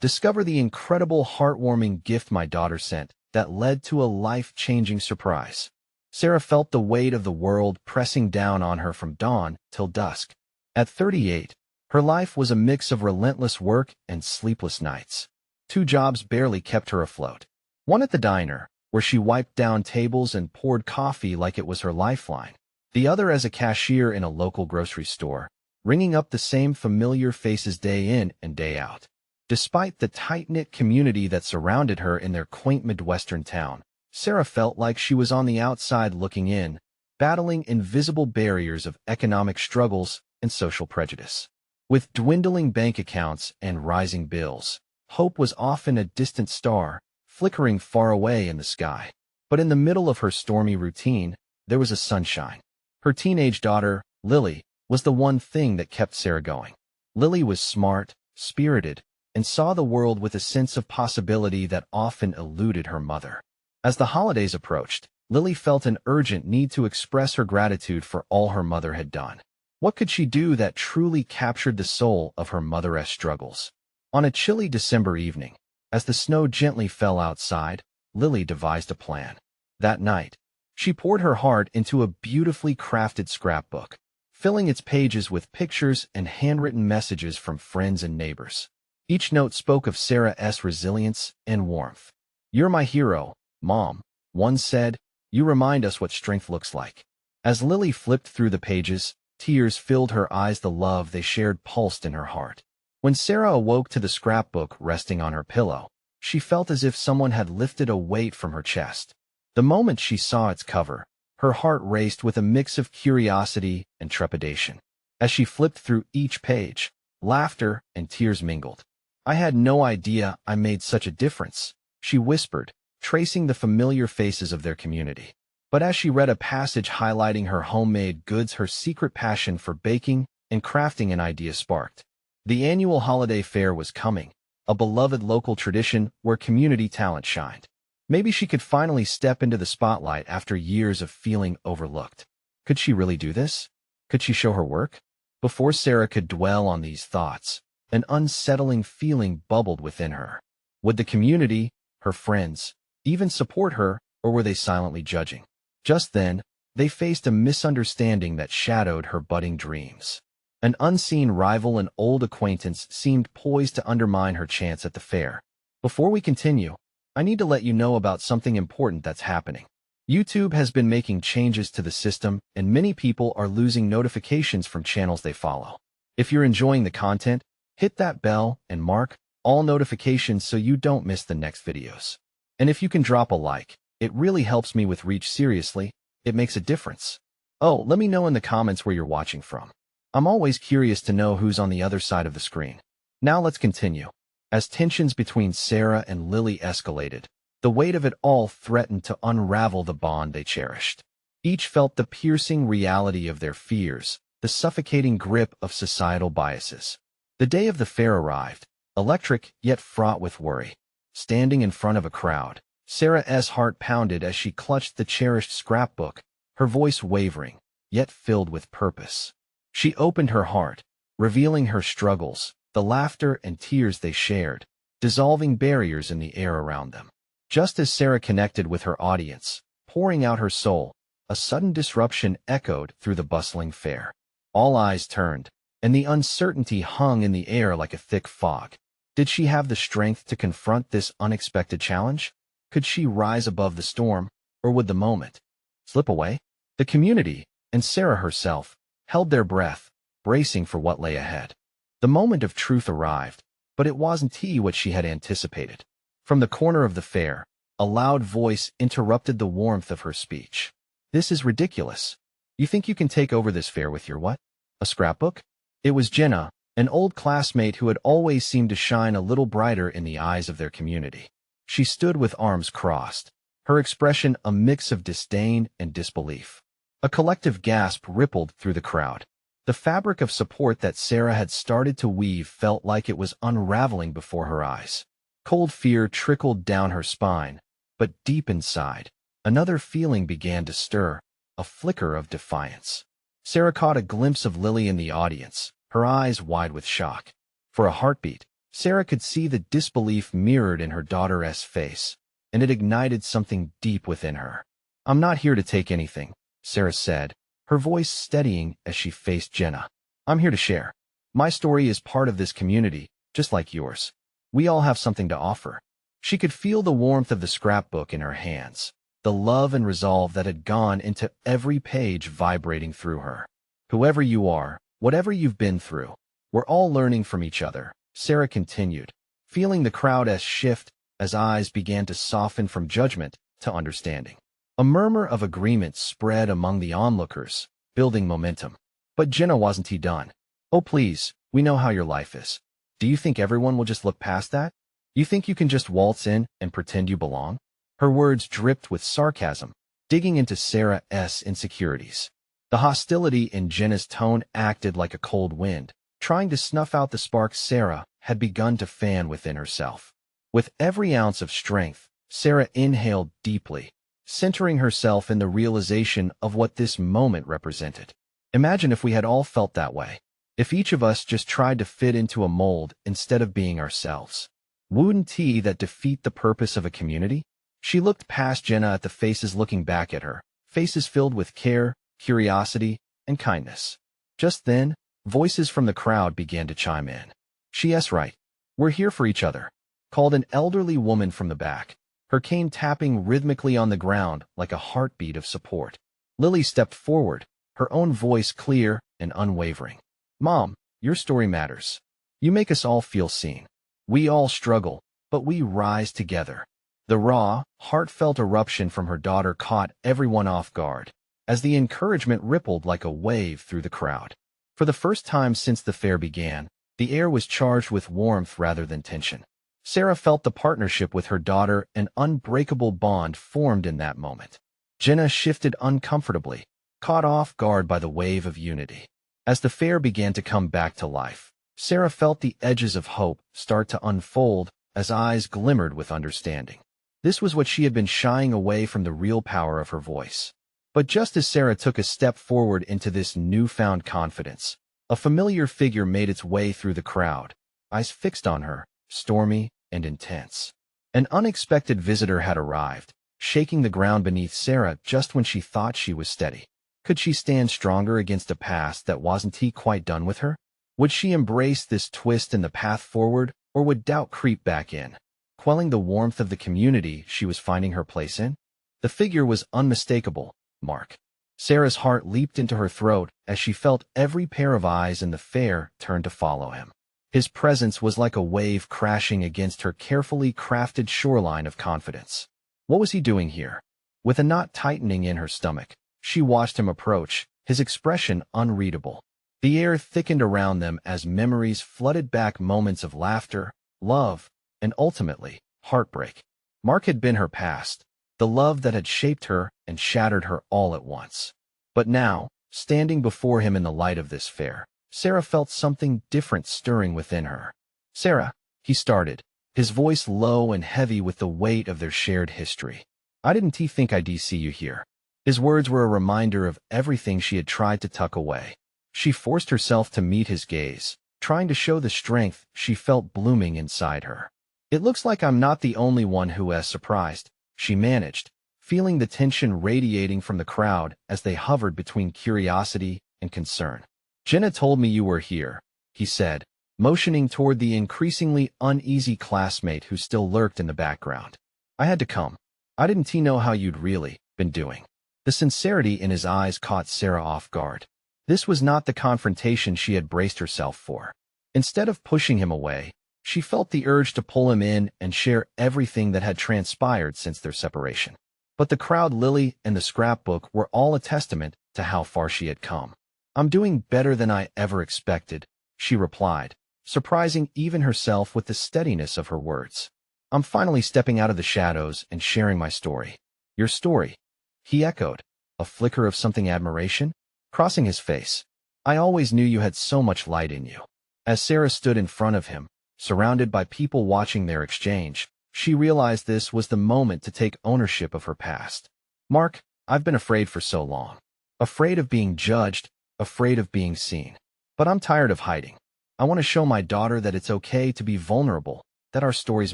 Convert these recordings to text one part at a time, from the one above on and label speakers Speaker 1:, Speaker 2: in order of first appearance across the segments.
Speaker 1: Discover the incredible heartwarming gift my daughter sent that led to a life-changing surprise. Sarah felt the weight of the world pressing down on her from dawn till dusk. At 38, her life was a mix of relentless work and sleepless nights. 2 jobs barely kept her afloat. One at the diner, where she wiped down tables and poured coffee like it was her lifeline. The other as a cashier in a local grocery store, ringing up the same familiar faces day in and day out. Despite the tight-knit community that surrounded her in their quaint Midwestern town, Sarah felt like she was on the outside looking in, battling invisible barriers of economic struggles and social prejudice. With dwindling bank accounts and rising bills, hope was often a distant star, flickering far away in the sky. But in the middle of her stormy routine, there was a sunshine. Her teenage daughter, Lily, was the one thing that kept Sarah going. Lily was smart, spirited, and saw the world with a sense of possibility that often eluded her mother. As the holidays approached, Lily felt an urgent need to express her gratitude for all her mother had done. What could she do that truly captured the soul of her mother's struggles? On a chilly December evening, as the snow gently fell outside, Lily devised a plan. That night, she poured her heart into a beautifully crafted scrapbook, filling its pages with pictures and handwritten messages from friends and neighbors. Each note spoke of Sarah's resilience and warmth. "You're my hero, Mom," one said. "You remind us what strength looks like." As Lily flipped through the pages, tears filled her eyes. The love they shared pulsed in her heart. When Sarah awoke to the scrapbook resting on her pillow, she felt as if someone had lifted a weight from her chest. The moment she saw its cover, her heart raced with a mix of curiosity and trepidation. As she flipped through each page, laughter and tears mingled. "I had no idea I made such a difference," she whispered, tracing the familiar faces of their community. But as she read a passage highlighting her homemade goods, her secret passion for baking and crafting, an idea sparked. The annual holiday fair was coming, a beloved local tradition where community talent shined. Maybe she could finally step into the spotlight after years of feeling overlooked. Could she really do this? Could she show her work? Before Sarah could dwell on these thoughts, an unsettling feeling bubbled within her. Would the community, her friends, even support her, or were they silently judging? Just then, they faced a misunderstanding that shadowed her budding dreams. An unseen rival, an old acquaintance, seemed poised to undermine her chance at the fair. Before we continue, I need to let you know about something important that's happening. YouTube has been making changes to the system, and many people are losing notifications from channels they follow. If you're enjoying the content, hit that bell and mark all notifications so you don't miss the next videos. And if you can drop a like, it really helps me with reach. Seriously, it makes a difference. Oh, let me know in the comments where you're watching from. I'm always curious to know who's on the other side of the screen. Now let's continue. As tensions between Sarah and Lily escalated, the weight of it all threatened to unravel the bond they cherished. Each felt the piercing reality of their fears, the suffocating grip of societal biases. The day of the fair arrived, electric yet fraught with worry. Standing in front of a crowd, Sarah's heart pounded as she clutched the cherished scrapbook, her voice wavering, yet filled with purpose. She opened her heart, revealing her struggles, the laughter and tears they shared, dissolving barriers in the air around them. Just as Sarah connected with her audience, pouring out her soul, a sudden disruption echoed through the bustling fair. All eyes turned, and the uncertainty hung in the air like a thick fog. Did she have the strength to confront this unexpected challenge? Could she rise above the storm, or would the moment slip away? The community, and Sarah herself, held their breath, bracing for what lay ahead. The moment of truth arrived, but it wasn't what she had anticipated. From the corner of the fair, a loud voice interrupted the warmth of her speech. "This is ridiculous. You think you can take over this fair with your what? A scrapbook?" It was Jenna, an old classmate who had always seemed to shine a little brighter in the eyes of their community. She stood with arms crossed, her expression a mix of disdain and disbelief. A collective gasp rippled through the crowd. The fabric of support that Sarah had started to weave felt like it was unraveling before her eyes. Cold fear trickled down her spine, but deep inside, another feeling began to stir, a flicker of defiance. Sarah caught a glimpse of Lily in the audience, her eyes wide with shock. For a heartbeat, Sarah could see the disbelief mirrored in her daughter's face, and it ignited something deep within her. "I'm not here to take anything," Sarah said, her voice steadying as she faced Jenna. "I'm here to share. My story is part of this community, just like yours. We all have something to offer." She could feel the warmth of the scrapbook in her hands, the love and resolve that had gone into every page vibrating through her. "Whoever you are, whatever you've been through, we're all learning from each other," Sarah continued, feeling the crowd's shift as eyes began to soften from judgment to understanding. A murmur of agreement spread among the onlookers, building momentum. But Jenna wasn't done. "Oh please, we know how your life is. Do you think everyone will just look past that? You think you can just waltz in and pretend you belong?" Her words dripped with sarcasm, digging into Sarah's insecurities. The hostility in Jenna's tone acted like a cold wind, trying to snuff out the spark Sarah had begun to fan within herself. With every ounce of strength, Sarah inhaled deeply, centering herself in the realization of what this moment represented. Imagine if we had all felt that way. If each of us just tried to fit into a mold instead of being ourselves. Wouldn't that defeat the purpose of a community? She looked past Jenna at the faces looking back at her, faces filled with care, curiosity, and kindness. Just then, voices from the crowd began to chime in. "She's right. We're here for each other," called an elderly woman from the back, her cane tapping rhythmically on the ground like a heartbeat of support. Lily stepped forward, her own voice clear and unwavering. "Mom, your story matters. You make us all feel seen. We all struggle, but we rise together." The raw, heartfelt eruption from her daughter caught everyone off guard, as the encouragement rippled like a wave through the crowd. For the first time since the fair began, the air was charged with warmth rather than tension. Sarah felt the partnership with her daughter, an unbreakable bond formed in that moment. Jenna shifted uncomfortably, caught off guard by the wave of unity. As the fair began to come back to life, Sarah felt the edges of hope start to unfold as eyes glimmered with understanding. This was what she had been shying away from, the real power of her voice. But just as Sarah took a step forward into this newfound confidence, a familiar figure made its way through the crowd, eyes fixed on her, stormy and intense. An unexpected visitor had arrived, shaking the ground beneath Sarah just when she thought she was steady. Could she stand stronger against a past that wasn't quite done with her? Would she embrace this twist in the path forward, or would doubt creep back in, quelling the warmth of the community she was finding her place in? The figure was unmistakable. Mark. Sarah's heart leaped into her throat as she felt every pair of eyes in the fair turn to follow him. His presence was like a wave crashing against her carefully crafted shoreline of confidence. What was he doing here? With a knot tightening in her stomach, she watched him approach, his expression unreadable. The air thickened around them as memories flooded back, moments of laughter, love, and ultimately, heartbreak. Mark had been her past, the love that had shaped her and shattered her all at once. But now, standing before him in the light of this fair, Sarah felt something different stirring within her. "Sarah," he started, his voice low and heavy with the weight of their shared history. "I didn't think I'd see you here." His words were a reminder of everything she had tried to tuck away. She forced herself to meet his gaze, trying to show the strength she felt blooming inside her. "It looks like I'm not the only one who is surprised," she managed, feeling the tension radiating from the crowd as they hovered between curiosity and concern. "Jenna told me you were here," he said, motioning toward the increasingly uneasy classmate who still lurked in the background. "I had to come. I didn't know how you'd really been doing." The sincerity in his eyes caught Sarah off guard. This was not the confrontation she had braced herself for. Instead of pushing him away, she felt the urge to pull him in and share everything that had transpired since their separation. But the crowd, Lily, and the scrapbook were all a testament to how far she had come. "I'm doing better than I ever expected," she replied, surprising even herself with the steadiness of her words. "I'm finally stepping out of the shadows and sharing my story." "Your story?" he echoed, a flicker of something admiration crossing his face. "I always knew you had so much light in you." As Sarah stood in front of him, surrounded by people watching their exchange, she realized this was the moment to take ownership of her past. "Mark, I've been afraid for so long. Afraid of being judged, afraid of being seen. But I'm tired of hiding. I want to show my daughter that it's okay to be vulnerable, that our stories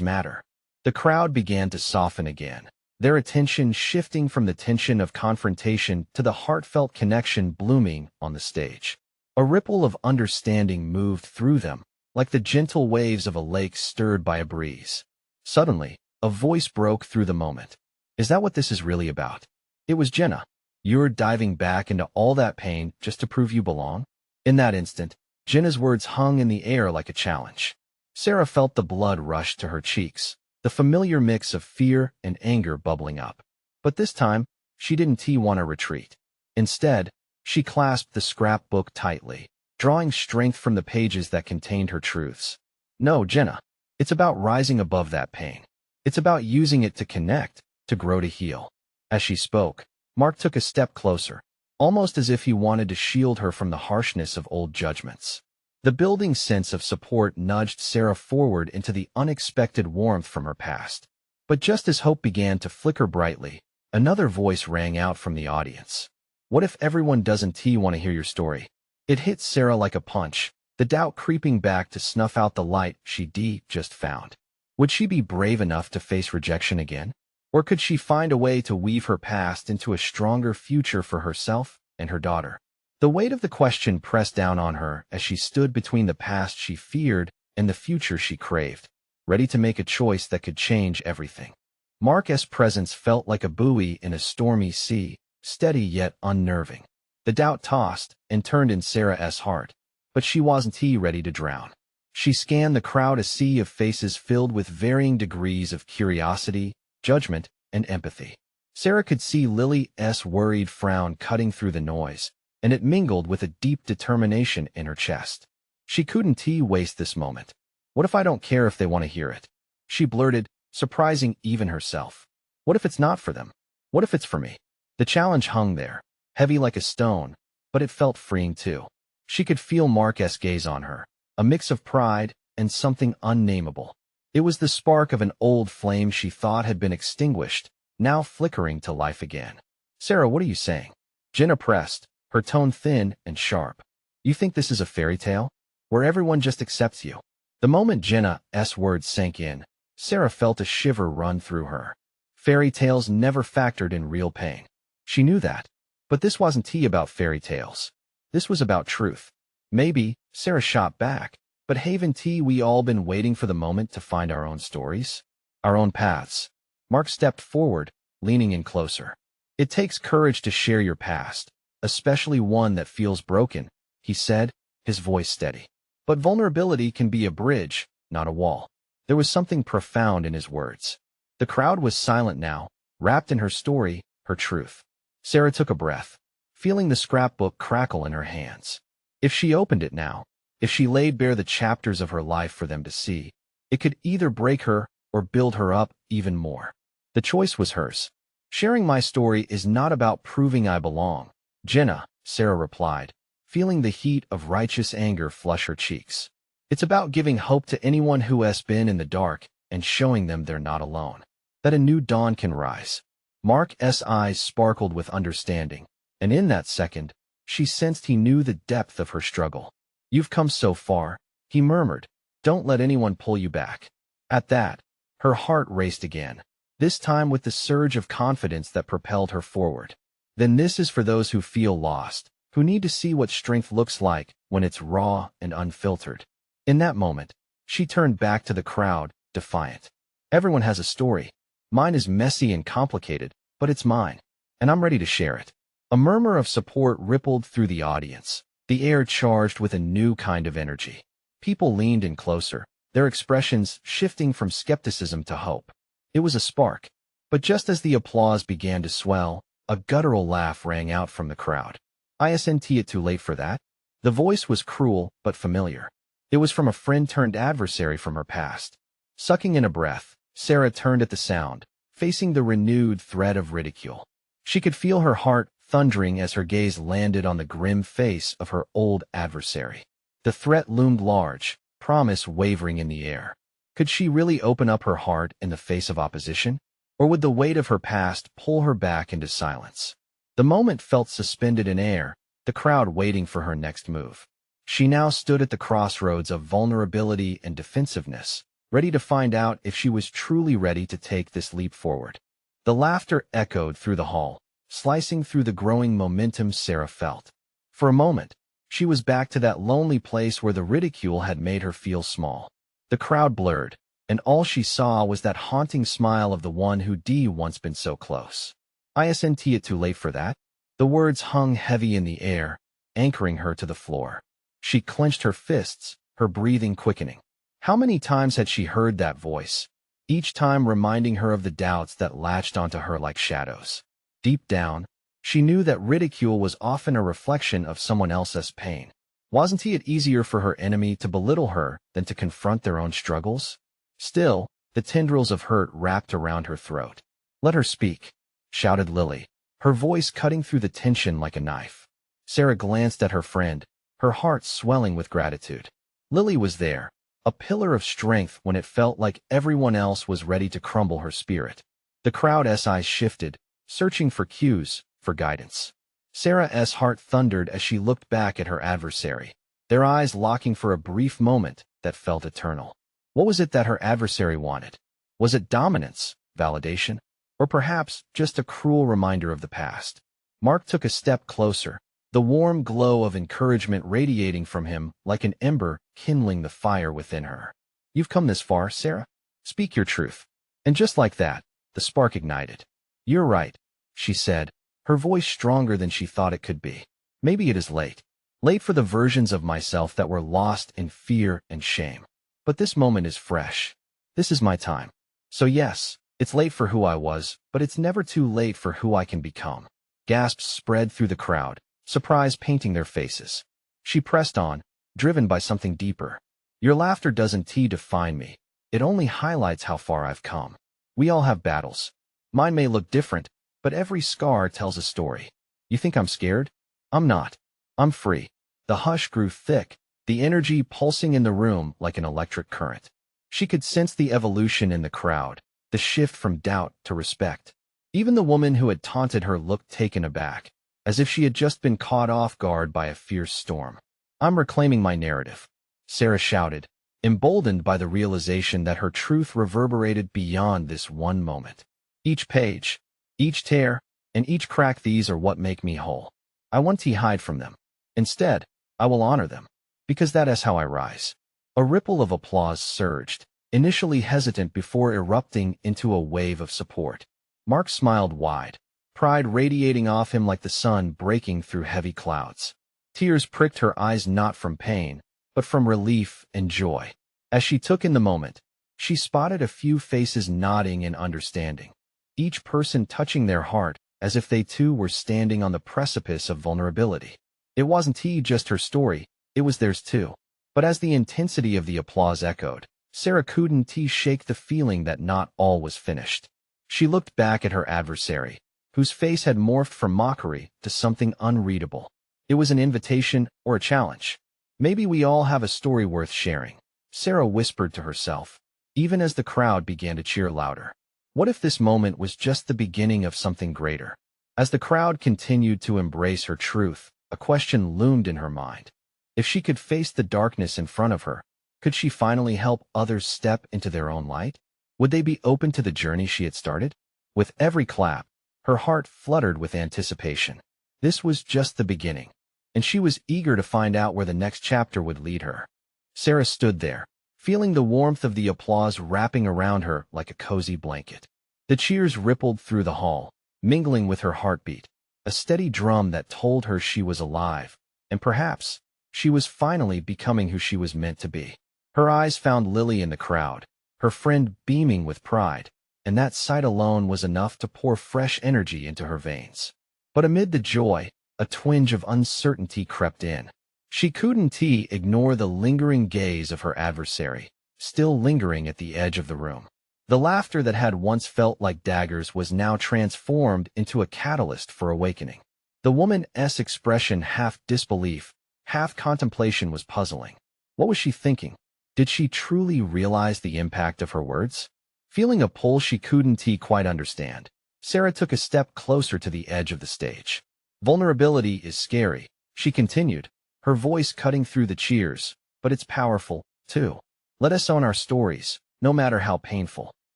Speaker 1: matter. The crowd began to soften again, their attention shifting from the tension of confrontation to the heartfelt connection blooming on the stage. A ripple of understanding moved through them, like the gentle waves of a lake stirred by a breeze. Suddenly, a voice broke through the moment. Is that what this is really about? It was Jenna. You're diving back into all that pain just to prove you belong? In that instant, Jenna's words hung in the air like a challenge. Sarah felt the blood rush to her cheeks, the familiar mix of fear and anger bubbling up. But this time, she didn't want to retreat. Instead, she clasped the scrapbook tightly, drawing strength from the pages that contained her truths. No, Jenna, it's about rising above that pain. It's about using it to connect, to grow, to heal. As she spoke, Mark took a step closer, almost as if he wanted to shield her from the harshness of old judgments. The building sense of support nudged Sarah forward into the unexpected warmth from her past. But just as hope began to flicker brightly, another voice rang out from the audience. What if everyone doesn't want to hear your story? It hit Sarah like a punch, the doubt creeping back to snuff out the light she just found. Would she be brave enough to face rejection again? Or could she find a way to weave her past into a stronger future for herself and her daughter? The weight of the question pressed down on her as she stood between the past she feared and the future she craved, ready to make a choice that could change everything. Mark's presence felt like a buoy in a stormy sea, steady yet unnerving. The doubt tossed and turned in Sarah's heart, but she wasn't ready to drown. She scanned the crowd, a sea of faces filled with varying degrees of curiosity, judgment, and empathy. Sarah could see Lily's worried frown cutting through the noise, and it mingled with a deep determination in her chest. She couldn't waste this moment. What if I don't care if they want to hear it? She blurted, surprising even herself. What if it's not for them? What if it's for me? The challenge hung there, heavy like a stone, but it felt freeing too. She could feel Mark's gaze on her, a mix of pride and something unnameable. It was the spark of an old flame she thought had been extinguished, now flickering to life again. Sarah, what are you saying? Jenna pressed, her tone thin and sharp. You think this is a fairy tale? Where everyone just accepts you? The moment Jenna's words sank in, Sarah felt a shiver run through her. Fairy tales never factored in real pain. She knew that. But this wasn't about fairy tales. This was about truth. Maybe, Sarah shot back, but haven't we all been waiting for the moment to find our own stories? Our own paths? Mark stepped forward, leaning in closer. It takes courage to share your past, especially one that feels broken, he said, his voice steady. But vulnerability can be a bridge, not a wall. There was something profound in his words. The crowd was silent now, wrapped in her story, her truth. Sarah took a breath, feeling the scrapbook crackle in her hands. If she opened it now, if she laid bare the chapters of her life for them to see, it could either break her or build her up even more. The choice was hers. Sharing my story is not about proving I belong, Jenna, Sarah replied, feeling the heat of righteous anger flush her cheeks. It's about giving hope to anyone who has been in the dark and showing them they're not alone, that a new dawn can rise. Mark's eyes sparkled with understanding, and in that second, she sensed he knew the depth of her struggle. You've come so far, he murmured. Don't let anyone pull you back. At that, her heart raced again, this time with the surge of confidence that propelled her forward. Then this is for those who feel lost, who need to see what strength looks like when it's raw and unfiltered. In that moment, she turned back to the crowd, defiant. Everyone has a story. Mine is messy and complicated, but it's mine, and I'm ready to share it. A murmur of support rippled through the audience, the air charged with a new kind of energy. People leaned in closer, their expressions shifting from skepticism to hope. It was a spark. But just as the applause began to swell, a guttural laugh rang out from the crowd. Isn't it too late for that? The voice was cruel but familiar. It was from a friend-turned-adversary from her past. Sucking in a breath, Sarah turned at the sound, facing the renewed threat of ridicule. She could feel her heart thundering as her gaze landed on the grim face of her old adversary. The threat loomed large, promise wavering in the air. Could she really open up her heart in the face of opposition? Or would the weight of her past pull her back into silence? The moment felt suspended in air, the crowd waiting for her next move. She now stood at the crossroads of vulnerability and defensiveness, ready to find out if she was truly ready to take this leap forward. The laughter echoed through the hall, slicing through the growing momentum Sarah felt. For a moment, she was back to that lonely place where the ridicule had made her feel small. The crowd blurred, and all she saw was that haunting smile of the one who'd once been so close. "Isn't it too late for that?" The words hung heavy in the air, anchoring her to the floor. She clenched her fists, her breathing quickening. How many times had she heard that voice, each time reminding her of the doubts that latched onto her like shadows? Deep down, she knew that ridicule was often a reflection of someone else's pain. Wasn't it easier for her enemy to belittle her than to confront their own struggles? Still, the tendrils of hurt wrapped around her throat. "Let her speak," shouted Lily, her voice cutting through the tension like a knife. Sarah glanced at her friend, her heart swelling with gratitude. Lily was there, a pillar of strength when it felt like everyone else was ready to crumble her spirit. The crowd's eyes shifted, searching for cues, for guidance. Sarah's heart thundered as she looked back at her adversary, their eyes locking for a brief moment that felt eternal. What was it that her adversary wanted? Was it dominance, validation, or perhaps just a cruel reminder of the past? Mark took a step closer, the warm glow of encouragement radiating from him like an ember kindling the fire within her. "You've come this far, Sarah. Speak your truth." And just like that, the spark ignited. "You're right," she said, her voice stronger than she thought it could be. "Maybe it is late. Late for the versions of myself that were lost in fear and shame. But this moment is fresh. This is my time. So yes, it's late for who I was, but it's never too late for who I can become." Gasps spread through the crowd, surprise painting their faces. She pressed on, driven by something deeper. "Your laughter doesn't define me. It only highlights how far I've come. We all have battles. Mine may look different, but every scar tells a story. You think I'm scared? I'm not. I'm free." The hush grew thick, the energy pulsing in the room like an electric current. She could sense the evolution in the crowd, the shift from doubt to respect. Even the woman who had taunted her looked taken aback, as if she had just been caught off guard by a fierce storm. "I'm reclaiming my narrative," Sarah shouted, emboldened by the realization that her truth reverberated beyond this one moment. "Each page, each tear, and each crack, these are what make me whole. I won't hide from them. Instead, I will honor them, because that is how I rise." A ripple of applause surged, initially hesitant before erupting into a wave of support. Mark smiled wide, pride radiating off him like the sun breaking through heavy clouds. Tears pricked her eyes not from pain, but from relief and joy. As she took in the moment, she spotted a few faces nodding in understanding, each person touching their heart as if they too were standing on the precipice of vulnerability. It wasn't just her story, it was theirs too. But as the intensity of the applause echoed, Sarah couldn't shake the feeling that not all was finished. She looked back at her adversary, whose face had morphed from mockery to something unreadable. It was an invitation or a challenge. "Maybe we all have a story worth sharing," Sarah whispered to herself, even as the crowd began to cheer louder. What if this moment was just the beginning of something greater? As the crowd continued to embrace her truth, a question loomed in her mind. If she could face the darkness in front of her, could she finally help others step into their own light? Would they be open to the journey she had started? With every clap, her heart fluttered with anticipation. This was just the beginning, and she was eager to find out where the next chapter would lead her. Sarah stood there, feeling the warmth of the applause wrapping around her like a cozy blanket. The cheers rippled through the hall, mingling with her heartbeat, a steady drum that told her she was alive, and perhaps she was finally becoming who she was meant to be. Her eyes found Lily in the crowd, her friend beaming with pride, and that sight alone was enough to pour fresh energy into her veins. But amid the joy, a twinge of uncertainty crept in. She couldn't ignore the lingering gaze of her adversary, still lingering at the edge of the room. The laughter that had once felt like daggers was now transformed into a catalyst for awakening. The woman's expression, half disbelief, half contemplation, was puzzling. What was she thinking? Did she truly realize the impact of her words? Feeling a pull she couldn't quite understand, Sarah took a step closer to the edge of the stage. "Vulnerability is scary," she continued, her voice cutting through the cheers. But it's powerful, too. Let us own our stories, no matter how painful.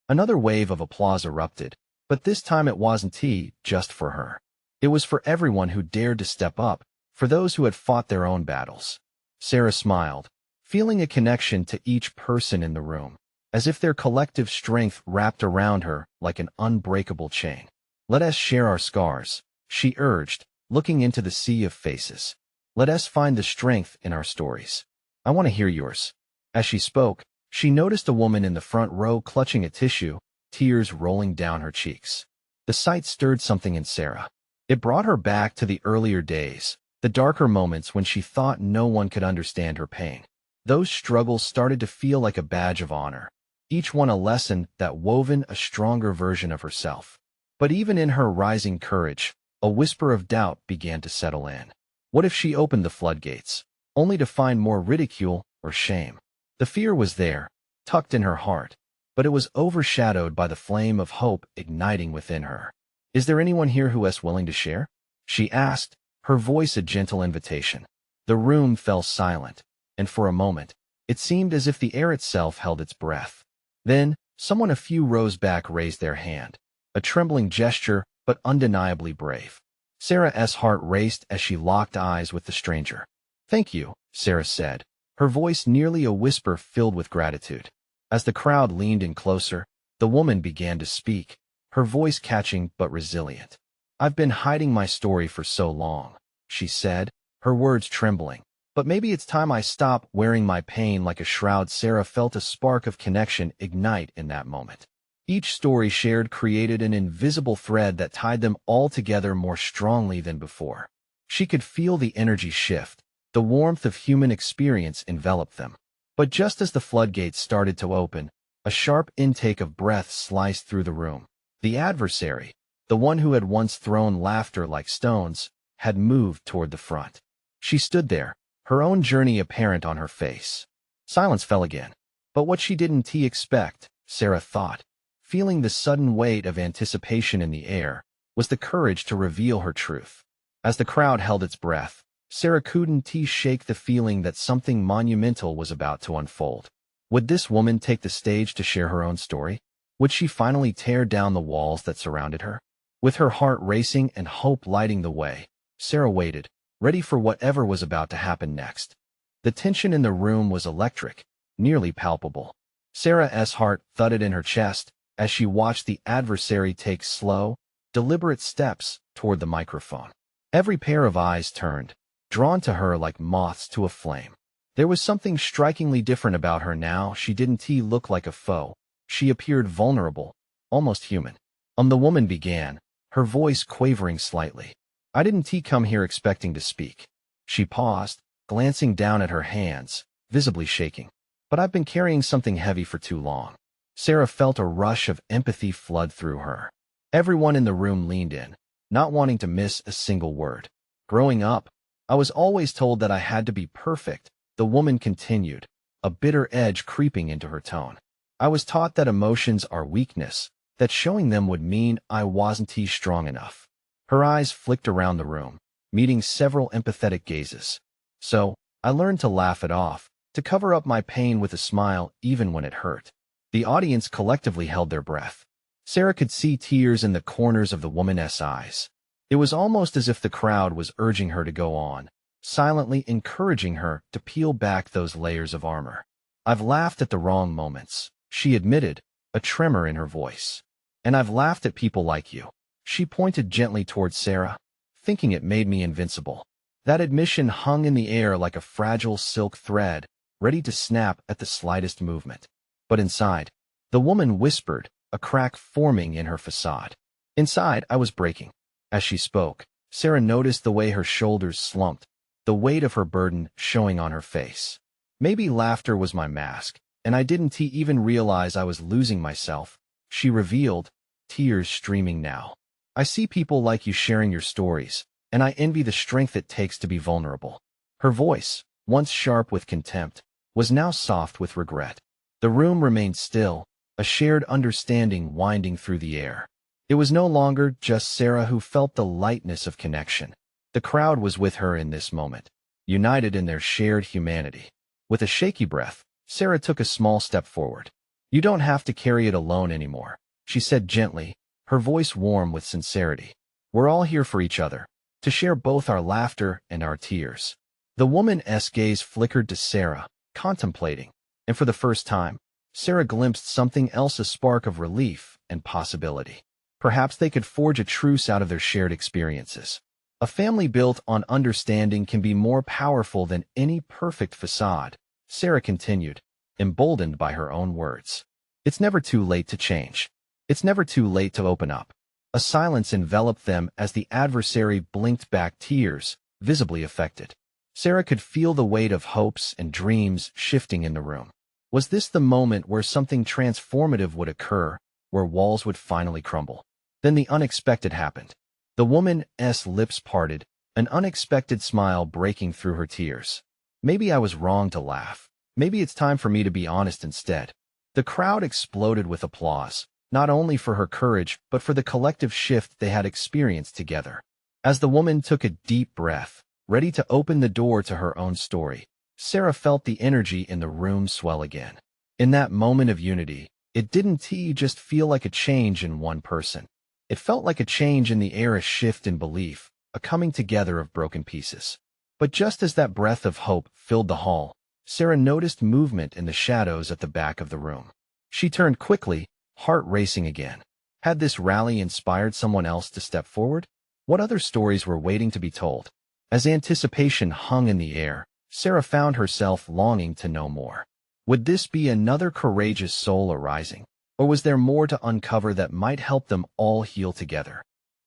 Speaker 1: Another wave of applause erupted, but this time it wasn't just for her. It was for everyone who dared to step up, for those who had fought their own battles. Sarah smiled, feeling a connection to each person in the room, as if their collective strength wrapped around her like an unbreakable chain. Let us share our scars, she urged, looking into the sea of faces. Let us find the strength in our stories. I want to hear yours. As she spoke, she noticed a woman in the front row clutching a tissue, tears rolling down her cheeks. The sight stirred something in Sarah. It brought her back to the earlier days, the darker moments when she thought no one could understand her pain. Those struggles started to feel like a badge of honor, each one a lesson that woven a stronger version of herself. But even in her rising courage, a whisper of doubt began to settle in. What if she opened the floodgates, only to find more ridicule or shame? The fear was there, tucked in her heart, but it was overshadowed by the flame of hope igniting within her. Is there anyone here who is willing to share? She asked, her voice a gentle invitation. The room fell silent, and for a moment, it seemed as if the air itself held its breath. Then, someone a few rows back raised their hand, a trembling gesture, but undeniably brave. Sarah's heart raced as she locked eyes with the stranger. Thank you, Sarah said, her voice nearly a whisper filled with gratitude. As the crowd leaned in closer, the woman began to speak, her voice catching but resilient. I've been hiding my story for so long, she said, her words trembling. But maybe it's time I stop wearing my pain like a shroud. Sarah felt a spark of connection ignite in that moment. Each story shared created an invisible thread that tied them all together more strongly than before. She could feel the energy shift, the warmth of human experience enveloped them. But just as the floodgates started to open, a sharp intake of breath sliced through the room. The adversary, the one who had once thrown laughter like stones, had moved toward the front. She stood there, her own journey apparent on her face. Silence fell again. But what she didn't expect, Sarah thought, feeling the sudden weight of anticipation in the air, was the courage to reveal her truth. As the crowd held its breath, Sarah couldn't shake the feeling that something monumental was about to unfold. Would this woman take the stage to share her own story? Would she finally tear down the walls that surrounded her? With her heart racing and hope lighting the way, Sarah waited, ready for whatever was about to happen next. The tension in the room was electric, nearly palpable. Sarah's heart thudded in her chest as she watched the adversary take slow, deliberate steps toward the microphone. Every pair of eyes turned, drawn to her like moths to a flame. There was something strikingly different about her now. She didn't look like a foe. She appeared vulnerable, almost human. The woman began, her voice quavering slightly. I didn't come here expecting to speak. She paused, glancing down at her hands, visibly shaking. But I've been carrying something heavy for too long. Sarah felt a rush of empathy flood through her. Everyone in the room leaned in, not wanting to miss a single word. Growing up, I was always told that I had to be perfect, the woman continued, a bitter edge creeping into her tone. I was taught that emotions are weakness, that showing them would mean I wasn't strong enough. Her eyes flicked around the room, meeting several empathetic gazes. So, I learned to laugh it off, to cover up my pain with a smile even when it hurt. The audience collectively held their breath. Sarah could see tears in the corners of the woman's eyes. It was almost as if the crowd was urging her to go on, silently encouraging her to peel back those layers of armor. I've laughed at the wrong moments, she admitted, a tremor in her voice. And I've laughed at people like you. She pointed gently towards Sarah, thinking it made me invincible. That admission hung in the air like a fragile silk thread, ready to snap at the slightest movement. But inside, the woman whispered, a crack forming in her facade. Inside, I was breaking. As she spoke, Sarah noticed the way her shoulders slumped, the weight of her burden showing on her face. Maybe laughter was my mask, and I didn't even realize I was losing myself, she revealed, tears streaming now. I see people like you sharing your stories, and I envy the strength it takes to be vulnerable. Her voice, once sharp with contempt, was now soft with regret. The room remained still, a shared understanding winding through the air. It was no longer just Sarah who felt the lightness of connection. The crowd was with her in this moment. united in their shared humanity. With a shaky breath, Sarah took a small step forward. "You don't have to carry it alone anymore," she said gently, her voice warm with sincerity. "We're all here for each other, to share both our laughter and our tears." The woman's gaze flickered to Sarah, contemplating, and for the first time, Sarah glimpsed something else, a spark of relief and possibility. Perhaps they could forge a truce out of their shared experiences. A family built on understanding can be more powerful than any perfect facade, Sarah continued, emboldened by her own words. It's never too late to change. It's never too late to open up. A silence enveloped them as the adversary blinked back, tears visibly affected. Sarah could feel the weight of hopes and dreams shifting in the room. Was this the moment where something transformative would occur, where walls would finally crumble? Then the unexpected happened. The woman's lips parted, an unexpected smile breaking through her tears. "Maybe I was wrong to laugh. Maybe it's time for me to be honest instead." The crowd exploded with applause, not only for her courage but for the collective shift they had experienced together. As the woman took a deep breath, ready to open the door to her own story, Sarah felt the energy in the room swell again. In that moment of unity, it didn't just feel like a change in one person. It felt like a change in the air, a shift in belief, a coming together of broken pieces. But just as that breath of hope filled the hall, Sarah noticed movement in the shadows at the back of the room. She turned quickly, heart racing again. Had this rally inspired someone else to step forward? What other stories were waiting to be told? As anticipation hung in the air, Sarah found herself longing to know more. Would this be another courageous soul arising? Or was there more to uncover that might help them all heal together?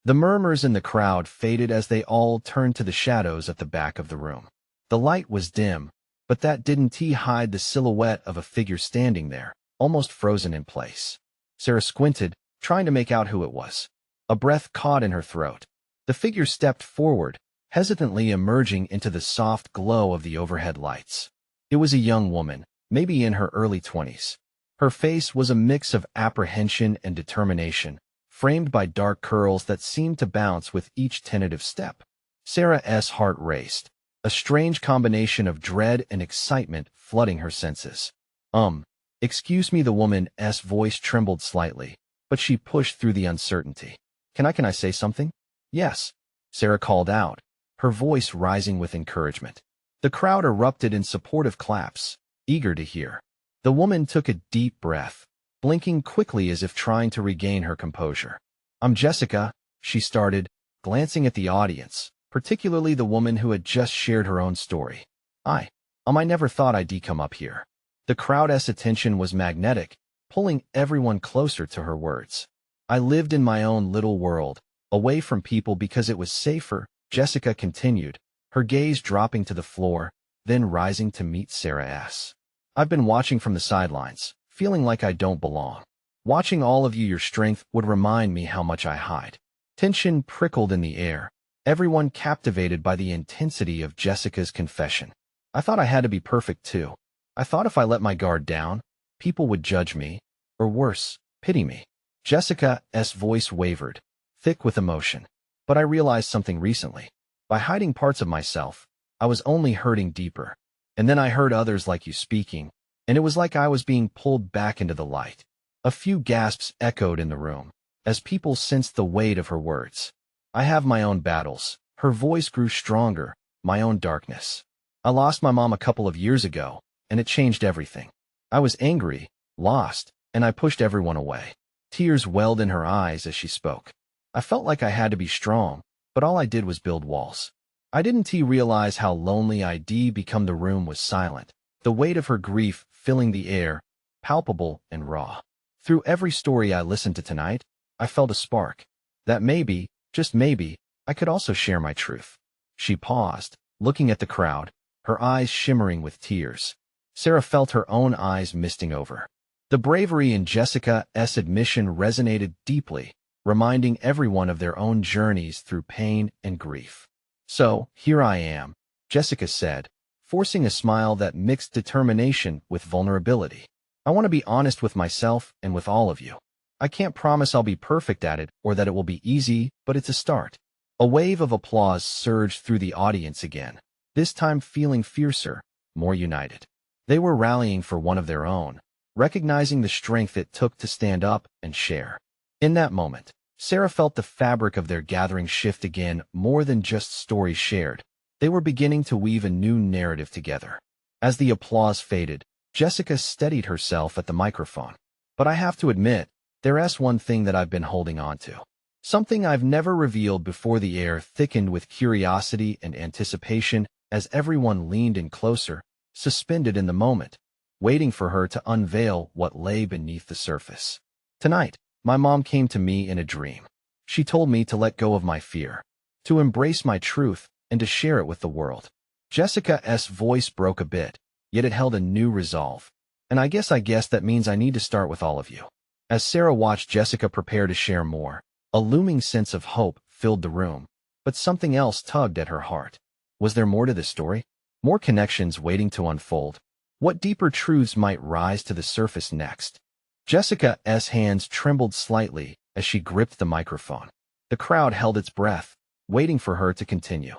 Speaker 1: The murmurs in the crowd faded as they all turned to the shadows at the back of the room. The light was dim, but that didn't hide the silhouette of a figure standing there, almost frozen in place. Sarah squinted, trying to make out who it was. A breath caught in her throat. The figure stepped forward, hesitantly emerging into the soft glow of the overhead lights. It was a young woman, maybe in her early 20s. Her face was a mix of apprehension and determination, framed by dark curls that seemed to bounce with each tentative step. Sarah's heart raced, a strange combination of dread and excitement flooding her senses. Excuse me," the woman's voice trembled slightly, but she pushed through the uncertainty. Can I say something?" "Yes," Sarah called out, her voice rising with encouragement. The crowd erupted in supportive claps, eager to hear. The woman took a deep breath, blinking quickly as if trying to regain her composure. "I'm Jessica," she started, glancing at the audience, particularly the woman who had just shared her own story. I never thought I'd come up here." The crowd's attention was magnetic, pulling everyone closer to her words. "I lived in my own little world, away from people because it was safer," Jessica continued, her gaze dropping to the floor, then rising to meet Sarah's. "I've been watching from the sidelines, feeling like I don't belong. Watching all of you, your strength would remind me how much I hide." Tension prickled in the air, everyone captivated by the intensity of Jessica's confession. "I thought I had to be perfect too. I thought if I let my guard down, people would judge me, or worse, pity me." Jessica's voice wavered, thick with emotion. "But I realized something recently. By hiding parts of myself, I was only hurting deeper. And then I heard others like you speaking, and it was like I was being pulled back into the light." A few gasps echoed in the room, as people sensed the weight of her words. "I have my own battles." Her voice grew stronger, "my own darkness. I lost my mom a couple of years ago, and it changed everything. I was angry, lost, and I pushed everyone away." Tears welled in her eyes as she spoke. "I felt like I had to be strong, but all I did was build walls. I didn't realize how lonely I'd become." The room was silent, the weight of her grief filling the air, palpable and raw. "Through every story I listened to tonight, I felt a spark. That maybe, just maybe, I could also share my truth." She paused, looking at the crowd, her eyes shimmering with tears. Sarah felt her own eyes misting over. The bravery in Jessica's admission resonated deeply, reminding everyone of their own journeys through pain and grief. "So, here I am," Jessica said, forcing a smile that mixed determination with vulnerability. "I want to be honest with myself and with all of you. I can't promise I'll be perfect at it or that it will be easy, but it's a start." A wave of applause surged through the audience again. this time feeling fiercer, more united. They were rallying for one of their own, recognizing the strength it took to stand up and share. In that moment, Sarah felt the fabric of their gathering shift again, more than just stories shared. They were beginning to weave a new narrative together. As the applause faded, Jessica steadied herself at the microphone. But I have to admit, there's one thing that I've been holding on to. Something I've never revealed before. The air thickened with curiosity and anticipation as everyone leaned in closer, suspended in the moment, waiting for her to unveil what lay beneath the surface. Tonight, my mom came to me in a dream. She told me to let go of my fear, to embrace my truth, and to share it with the world. Jessica's voice broke a bit, yet it held a new resolve. And I guess that means I need to start with all of you. As Sarah watched Jessica prepare to share more, a looming sense of hope filled the room, but something else tugged at her heart. Was there more to this story? More connections waiting to unfold? What deeper truths might rise to the surface next? Jessica's hands trembled slightly as she gripped the microphone. The crowd held its breath, waiting for her to continue.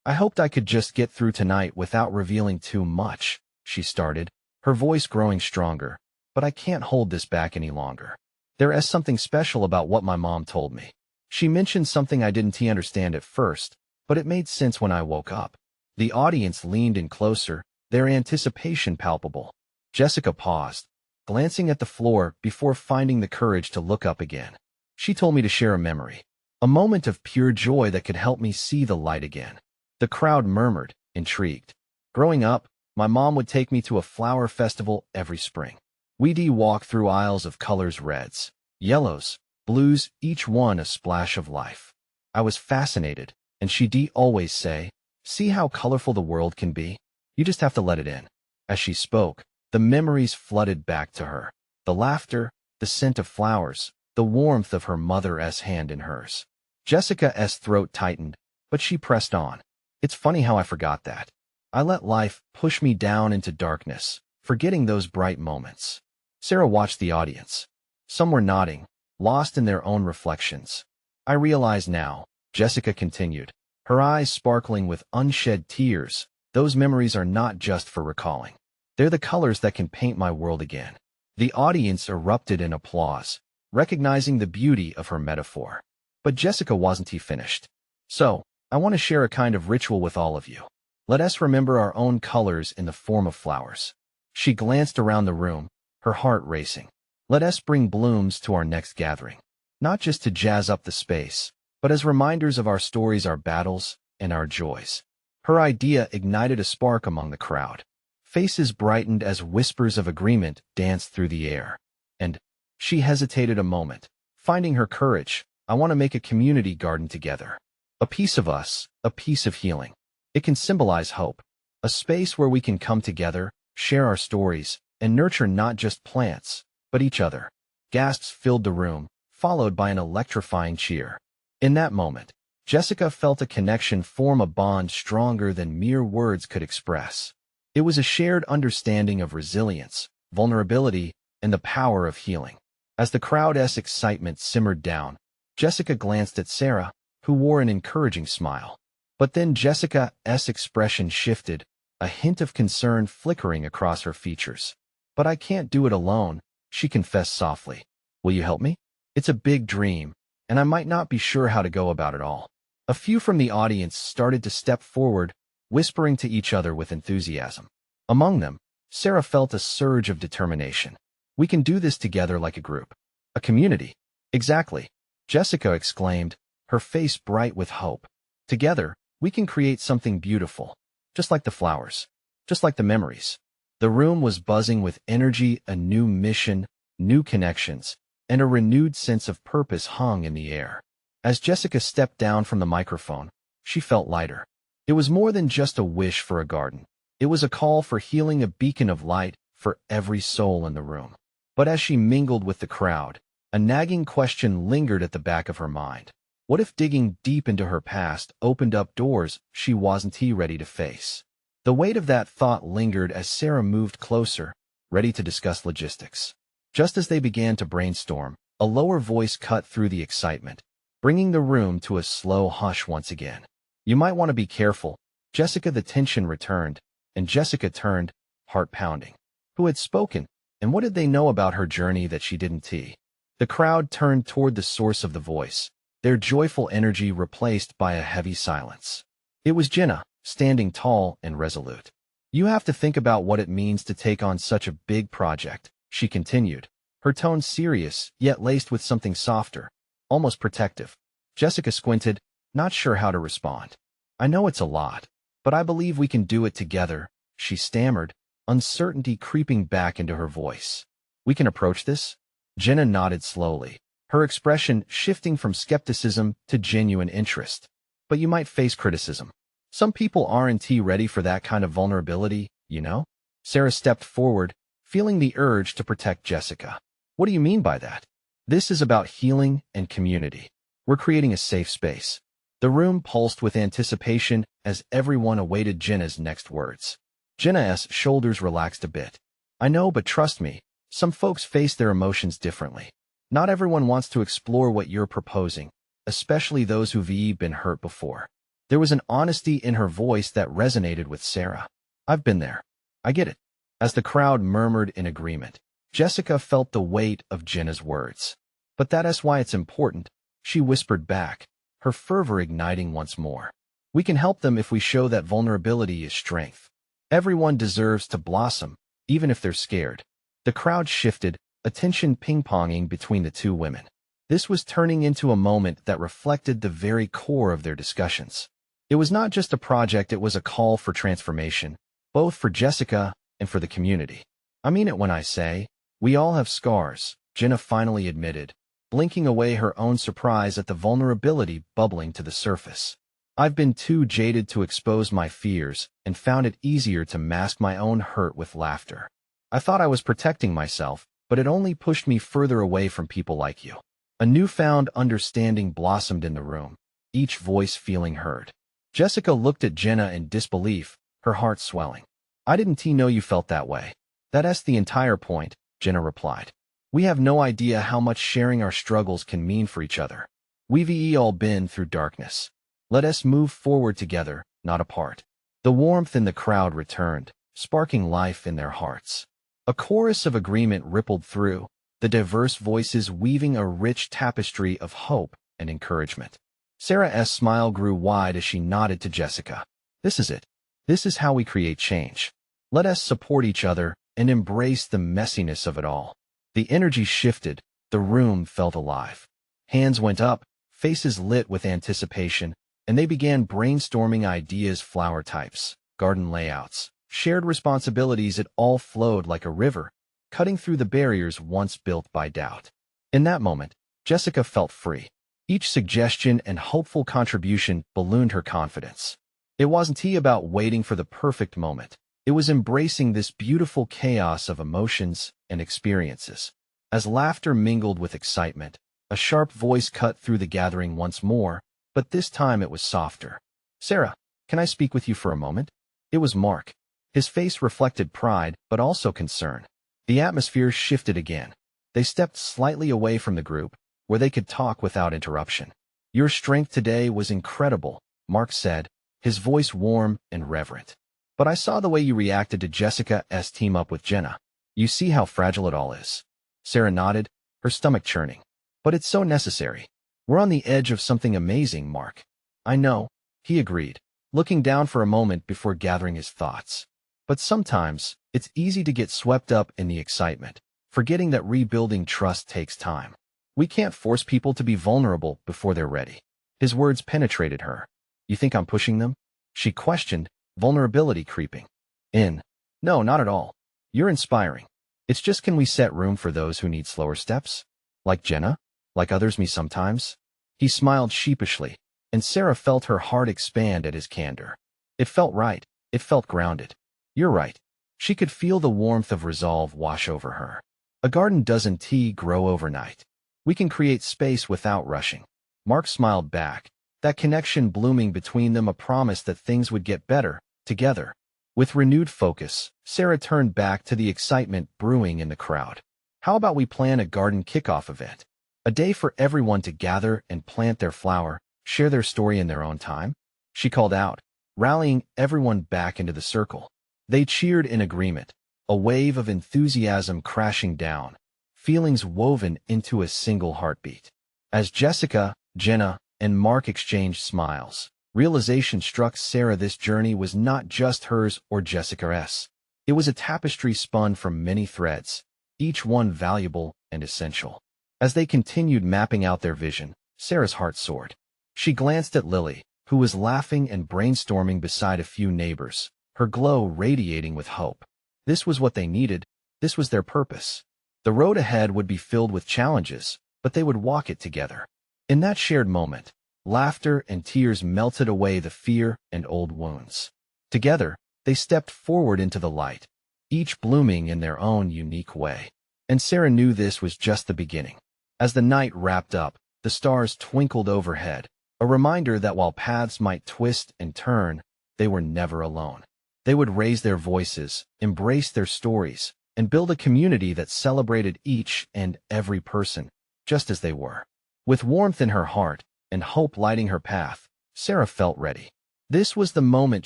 Speaker 1: I hoped I could just get through tonight without revealing too much, she started, her voice growing stronger. But I can't hold this back any longer. There is something special about what my mom told me. She mentioned something I didn't understand at first, but it made sense when I woke up. The audience leaned in closer, their anticipation palpable. Jessica paused, glancing at the floor before finding the courage to look up again. She told me to share a memory, a moment of pure joy that could help me see the light again. The crowd murmured, intrigued. Growing up, my mom would take me to a flower festival every spring. We'd walk through aisles of colors: reds, yellows, blues, each one a splash of life. I was fascinated, and she'd always say, "See how colorful the world can be? You just have to let it in." As she spoke, the memories flooded back to her. The laughter, the scent of flowers, the warmth of her mother's hand in hers. Jessica's throat tightened, but she pressed on. It's funny how I forgot that. I let life push me down into darkness, forgetting those bright moments. Sarah watched the audience. Some were nodding, lost in their own reflections. I realize now, Jessica continued, her eyes sparkling with unshed tears, those memories are not just for recalling. They're the colors that can paint my world again. The audience erupted in applause, recognizing the beauty of her metaphor. But Jessica wasn't finished. So, I want to share a kind of ritual with all of you. Let us remember our own colors in the form of flowers. She glanced around the room, her heart racing. Let us bring blooms to our next gathering, not just to jazz up the space, but as reminders of our stories, our battles, and our joys. Her idea ignited a spark among the crowd. Faces brightened as whispers of agreement danced through the air. And she hesitated a moment, finding her courage. I want to make a community garden together. A piece of us, a piece of healing. It can symbolize hope, a space where we can come together, share our stories, and nurture not just plants, but each other. Gasps filled the room, followed by an electrifying cheer. In that moment, Jessica felt a connection form, a bond stronger than mere words could express. It was a shared understanding of resilience, vulnerability, and the power of healing. As the crowd's excitement simmered down, Jessica glanced at Sarah, who wore an encouraging smile. But then Jessica's expression shifted, a hint of concern flickering across her features. But I can't do it alone, she confessed softly. Will you help me? It's a big dream, and I might not be sure how to go about it all. A few from the audience started to step forward, whispering to each other with enthusiasm. Among them, Sarah felt a surge of determination. We can do this together like a group. A community. Exactly, Jessica exclaimed, her face bright with hope. Together, we can create something beautiful, just like the flowers, just like the memories. The room was buzzing with energy, a new mission, new connections, and a renewed sense of purpose hung in the air. As Jessica stepped down from the microphone, she felt lighter. It was more than just a wish for a garden. It was a call for healing, a beacon of light for every soul in the room. But as she mingled with the crowd, a nagging question lingered at the back of her mind. What if digging deep into her past opened up doors she wasn't ready to face? The weight of that thought lingered as Sarah moved closer, ready to discuss logistics. Just as they began to brainstorm, a lower voice cut through the excitement, bringing the room to a slow hush once again. You might want to be careful. Jessica, the tension returned, and Jessica turned, heart pounding. Who had spoken, and what did they know about her journey that she didn't see? The crowd turned toward the source of the voice, their joyful energy replaced by a heavy silence. It was Jenna, standing tall and resolute. You have to think about what it means to take on such a big project, she continued, her tone serious, yet laced with something softer, almost protective. Jessica squinted, not sure how to respond. I know it's a lot, but I believe we can do it together, she stammered, uncertainty creeping back into her voice. We can approach this? Jenna nodded slowly, her expression shifting from skepticism to genuine interest. But you might face criticism. Some people aren't ready for that kind of vulnerability, you know? Sarah stepped forward, feeling the urge to protect Jessica. What do you mean by that? This is about healing and community. We're creating a safe space. The room pulsed with anticipation as everyone awaited Jenna's next words. Jenna's shoulders relaxed a bit. I know, but trust me, some folks face their emotions differently. Not everyone wants to explore what you're proposing, especially those who've been hurt before. There was an honesty in her voice that resonated with Sarah. I've been there. I get it. As the crowd murmured in agreement, Jessica felt the weight of Jenna's words. But that's why it's important, she whispered back, her fervor igniting once more. We can help them if we show that vulnerability is strength. Everyone deserves to blossom, even if they're scared. The crowd shifted, attention ping-ponging between the two women. This was turning into a moment that reflected the very core of their discussions. It was not just a project, it was a call for transformation, both for Jessica and for the community. I mean it when I say, we all have scars, Jenna finally admitted, blinking away her own surprise at the vulnerability bubbling to the surface. I've been too jaded to expose my fears and found it easier to mask my own hurt with laughter. I thought I was protecting myself, but it only pushed me further away from people like you. A newfound understanding blossomed in the room, each voice feeling heard. Jessica looked at Jenna in disbelief, her heart swelling. I didn't know you felt that way. That's the entire point, Jenna replied. We have no idea how much sharing our struggles can mean for each other. We've all been through darkness. Let us move forward together, not apart. The warmth in the crowd returned, sparking life in their hearts. A chorus of agreement rippled through, the diverse voices weaving a rich tapestry of hope and encouragement. Sarah's smile grew wide as she nodded to Jessica. This is it. This is how we create change. Let us support each other and embrace the messiness of it all. The energy shifted, the room felt alive. Hands went up, faces lit with anticipation, and they began brainstorming ideas, flower types, garden layouts, shared responsibilities. It all flowed like a river, cutting through the barriers once built by doubt. In that moment, Jessica felt free. Each suggestion and hopeful contribution ballooned her confidence. It wasn't about waiting for the perfect moment. It was embracing this beautiful chaos of emotions and experiences. As laughter mingled with excitement, a sharp voice cut through the gathering once more, but this time it was softer. Sarah, can I speak with you for a moment? It was Mark. His face reflected pride, but also concern. The atmosphere shifted again. They stepped slightly away from the group, where they could talk without interruption. Your strength today was incredible, Mark said, his voice warm and reverent. But I saw the way you reacted to Jessica's team up with Jenna. You see how fragile it all is. Sarah nodded, her stomach churning. But it's so necessary. We're on the edge of something amazing, Mark. I know, he agreed, looking down for a moment before gathering his thoughts. But sometimes, it's easy to get swept up in the excitement, forgetting that rebuilding trust takes time. We can't force people to be vulnerable before they're ready. His words penetrated her. You think I'm pushing them? She questioned, vulnerability creeping in. No, not at all. You're inspiring. It's just, can we set room for those who need slower steps? Like Jenna? Like others me sometimes? He smiled sheepishly, and Sarah felt her heart expand at his candor. It felt right. It felt grounded. You're right. She could feel the warmth of resolve wash over her. A garden doesn't grow overnight. We can create space without rushing. Mark smiled back, that connection blooming between them, a promise that things would get better, together. With renewed focus, Sarah turned back to the excitement brewing in the crowd. How about we plan a garden kickoff event? A day for everyone to gather and plant their flower, share their story in their own time? She called out. rallying everyone back into the circle. They cheered in agreement, a wave of enthusiasm crashing down, feelings woven into a single heartbeat. As Jessica, Jenna, and Mark exchanged smiles, realization struck Sarah this journey was not just hers or Jessica's. It was a tapestry spun from many threads, each one valuable and essential. As they continued mapping out their vision, Sarah's heart soared. She glanced at Lily, who was laughing and brainstorming beside a few neighbors, her glow radiating with hope. This was what they needed. This was their purpose. The road ahead would be filled with challenges, but they would walk it together. In that shared moment, laughter and tears melted away the fear and old wounds. Together, they stepped forward into the light, each blooming in their own unique way. And Sarah knew this was just the beginning. As the night wrapped up, the stars twinkled overhead, a reminder that while paths might twist and turn, they were never alone. They would raise their voices, embrace their stories, and build a community that celebrated each and every person, just as they were. With warmth in her heart and hope lighting her path, Sarah felt ready. This was the moment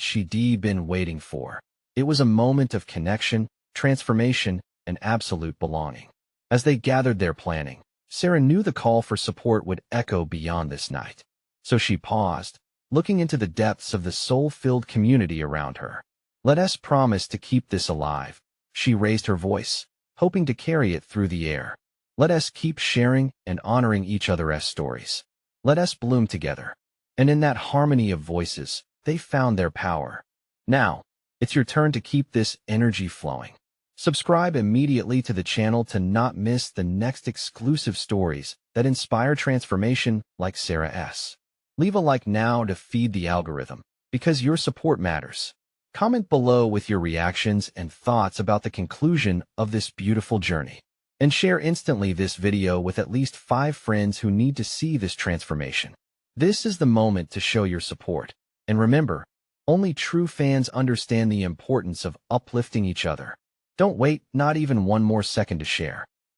Speaker 1: she'd been waiting for. It was a moment of connection, transformation, and absolute belonging. As they gathered their planning, Sarah knew the call for support would echo beyond this night. So she paused, looking into the depths of the soul-filled community around her. Let us promise to keep this alive. She raised her voice, hoping to carry it through the air. Let us keep sharing and honoring each other's stories. Let us bloom together. And in that harmony of voices, they found their power. Now, it's your turn to keep this energy flowing. Subscribe immediately to the channel to not miss the next exclusive stories that inspire transformation like Sarah's. Leave a like now to feed the algorithm, because your support matters. Comment below with your reactions and thoughts about the conclusion of this beautiful journey. And share instantly this video with at least 5 friends who need to see this transformation. This is the moment to show your support. And remember, only true fans understand the importance of uplifting each other. Don't wait, not even one more second to share.